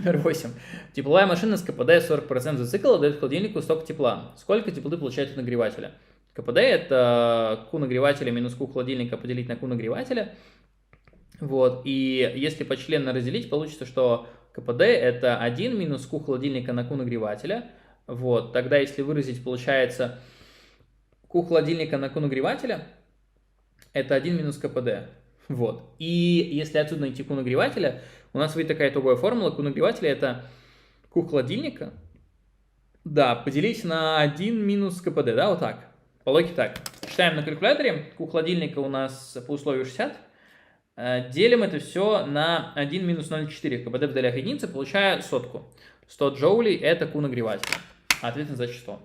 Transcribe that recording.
Номер 8. Тепловая машина с КПД 40% за цикл дает холодильнику столько тепла. Сколько теплоты получает от нагревателя? КПД это Q нагревателя минус Q холодильника поделить на Q нагревателя. Вот, и если почленно разделить, получится, что КПД это 1 минус Q холодильника на Q нагревателя. Вот, тогда если выразить, получается Q холодильника на Q нагревателя, это 1 минус КПД. Вот. И если отсюда найти Q нагревателя, у нас выйдет такая итоговая формула. Q нагревателя это Q холодильника, да, поделить на 1 минус КПД, да, вот так. По логике так. Считаем на калькуляторе. Q холодильника у нас по условию 60. Делим это все на 1 минус 0,4 КПД в долях единицы, получая сотку. 100 джоулей это Q нагревателя. Ответ на задачу 100.